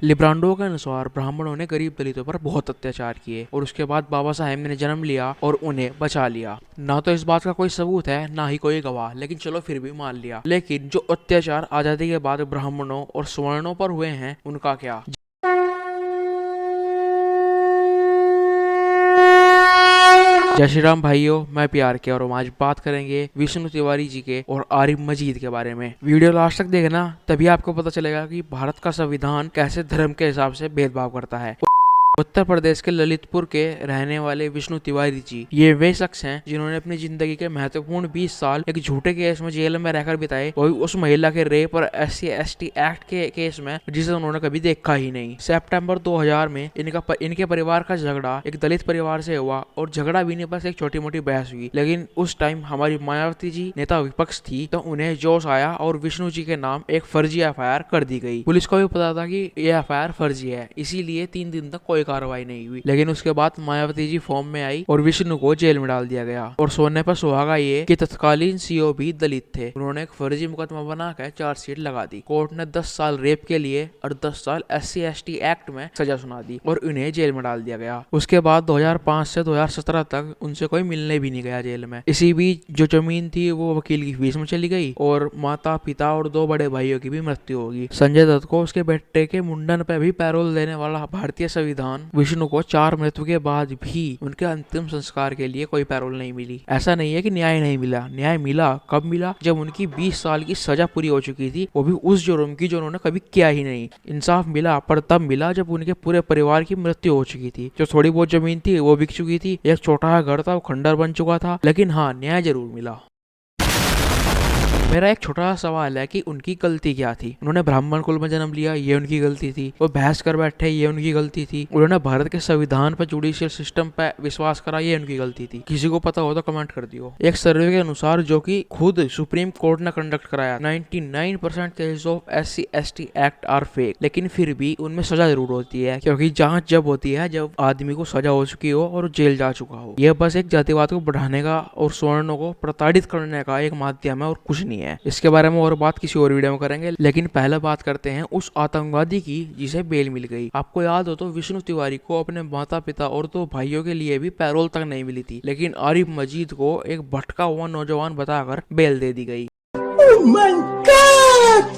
लिब्रांडो के अनुसार ब्राह्मणों ने गरीब दलितों पर बहुत अत्याचार किए और उसके बाद बाबा साहेब ने जन्म लिया और उन्हें बचा लिया। ना तो इस बात का कोई सबूत है, ना ही कोई गवाह, लेकिन चलो फिर भी मान लिया। लेकिन जो अत्याचार आजादी के बाद ब्राह्मणों और सवर्णों पर हुए हैं, उनका क्या। जय श्री राम भाइयों, मैं प्यार के और हम आज बात करेंगे विष्णु तिवारी जी के और आरिफ मजीद के बारे में। वीडियो लास्ट तक देखना, तभी आपको पता चलेगा कि भारत का संविधान कैसे धर्म के हिसाब से भेदभाव करता है। उत्तर प्रदेश के ललितपुर के रहने वाले विष्णु तिवारी जी ये वे शख्स हैं जिन्होंने अपनी जिंदगी के महत्वपूर्ण 20 साल एक झूठे केस में जेल में रहकर बिताए, वो भी उस महिला के रेप और SC/ST एक्ट के केस में जिसे उन्होंने कभी देखा ही नहीं। सितंबर 2000 में इनके परिवार का झगड़ा एक दलित परिवार से हुआ और झगड़ा भी नहीं, बस एक छोटी मोटी बहस हुई। लेकिन उस टाइम हमारी मायावती जी नेता विपक्ष थी, तो उन्हें जोश आया और विष्णु जी के नाम एक फर्जी FIR कर दी गई। पुलिस को भी पता था कि यह FIR फर्जी है, इसीलिए 3 दिन तक कोई कार्रवाई नहीं हुई। लेकिन उसके बाद मायावती जी फॉर्म में आई और विष्णु को जेल में डाल दिया गया। और सोने पर सुहागा ये कि तत्कालीन CO भी दलित थे। उन्होंने एक फर्जी मुकदमा बनाकर चार्जशीट लगा दी। कोर्ट ने 10 साल रेप के लिए और 10 साल SC/ST एक्ट में सजा सुना दी और उन्हें जेल में डाल दिया गया। उसके बाद 2005 से 2017 तक उनसे कोई मिलने भी नहीं गया जेल में। इसी बीच जो जमीन थी वो वकील की फीस में चली गई और माता पिता और 2 बड़े भाइयों की भी मृत्यु होगी। संजय दत्त को उसके बेटे के मुंडन पे भी पैरोल देने वाला भारतीय संविधान विष्णु को 4 मृत्यु के बाद भी उनके अंतिम संस्कार के लिए कोई पैरोल नहीं मिली। ऐसा नहीं है कि न्याय नहीं मिला, न्याय मिला। कब मिला? जब उनकी 20 साल की सजा पूरी हो चुकी थी, वो भी उस जुर्म की जो उन्होंने कभी किया ही नहीं। इंसाफ मिला पर तब मिला जब उनके पूरे परिवार की मृत्यु हो चुकी थी। जो थोड़ी बहुत जमीन थी वो बिक चुकी थी, एक छोटा घर था वो खंडर बन चुका था, लेकिन हाँ, न्याय जरूर मिला। मेरा एक छोटा सा सवाल है कि उनकी गलती क्या थी। उन्होंने ब्राह्मण कुल में जन्म लिया, ये उनकी गलती थी। वो बहस कर बैठे, ये उनकी गलती थी। उन्होंने भारत के संविधान पर, जुडिशियल सिस्टम पर विश्वास करा, ये उनकी गलती थी। किसी को पता हो तो कमेंट कर दियो। एक सर्वे के अनुसार जो कि खुद सुप्रीम कोर्ट ने कंडक्ट कराया, 99% cases of SC/ST act are fake, लेकिन फिर भी उनमें सजा जरूर होती है, क्योंकि जांच जब होती है जब आदमी को सजा हो चुकी हो और जेल जा चुका हो। यह बस एक जातिवाद को बढ़ाने का और सवर्णों को प्रताड़ित करने का एक माध्यम है और कुछ नहीं है। इसके बारे में और बात किसी और वीडियो में करेंगे, लेकिन पहले बात करते हैं उस आतंकवादी की जिसे बेल मिल गई। आपको याद हो तो विष्णु तिवारी को अपने माता पिता और 2 भाइयों के लिए भी पैरोल तक नहीं मिली थी, लेकिन आरिफ मजीद को एक भटका हुआ नौजवान बताकर बेल दे दी गई। Oh my God!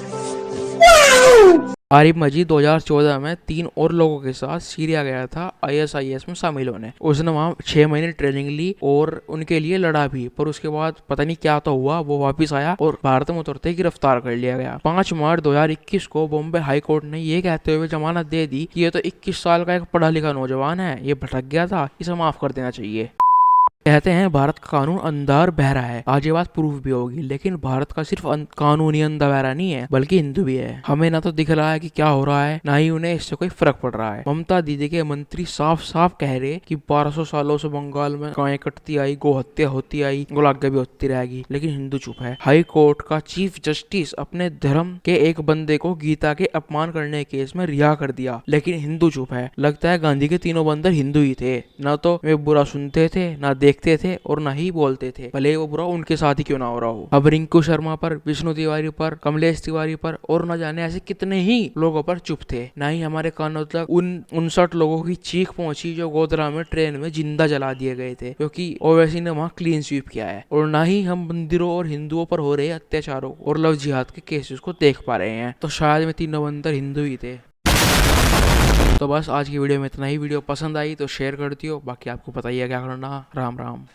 Wow! Arif मजीद 2014 में 3 और लोगों के साथ सीरिया गया था ISIS में शामिल होने। उसने वहाँ 6 महीने ट्रेनिंग ली और उनके लिए लड़ा भी, पर उसके बाद पता नहीं क्या तो हुआ, वो वापस आया और भारत में उतरते ही गिरफ्तार कर लिया गया। 5 मार्च 2021 को बॉम्बे हाई कोर्ट ने ये कहते हुए जमानत दे दी कि ये तो 21 साल का एक पढ़ा लिखा नौजवान है, ये भटक गया था, इसे माफ कर देना चाहिए। कहते हैं भारत का कानून अंधा और बहरा है। आज ये बात प्रूफ भी होगी, लेकिन भारत का सिर्फ कानूनी अंधा बहरा नहीं है, बल्कि हिंदू भी है। हमें ना तो दिख रहा है कि क्या हो रहा है, ना ही उन्हें इससे कोई फर्क पड़ रहा है। ममता दीदी के मंत्री साफ साफ कह रहे कि 1200 सालों से बंगाल में गायें कटती आई, गो हत्या होती आई, गोलाग्य भी होती रहेगी, लेकिन हिंदू चुप है। हाई कोर्ट का चीफ जस्टिस अपने धर्म के एक बंदे को गीता के अपमान करने के केस में रिहा कर दिया, लेकिन हिंदू चुप है। लगता है गांधी के तीनों बंदर हिंदू ही थे, ना तो वे बुरा सुनते थे, ना देखते थे और ना ही बोलते थे, भले वो बुरा उनके साथ ही क्यों ना हो रहा हो। अब रिंकू शर्मा पर, विष्णु तिवारी पर, कमलेश तिवारी पर और न जाने ऐसे कितने ही लोगों पर चुप थे। ना ही हमारे कानों तक उन 59 लोगों की चीख पहुंची जो गोधरा में ट्रेन में जिंदा जला दिए गए थे, क्योंकि ओवैसी ने वहाँ क्लीन स्वीप किया है। और ना ही हम मंदिरों और हिंदुओं पर हो रहे अत्याचारों और लव जिहाद के केसेस को देख पा रहे हैं। तो शायद में तीनों बंदर हिंदू ही थे। तो बस आज की वीडियो में इतना ही। वीडियो पसंद आई तो शेयर कर दियो, बाकी आपको पता ही है क्या करना। राम राम।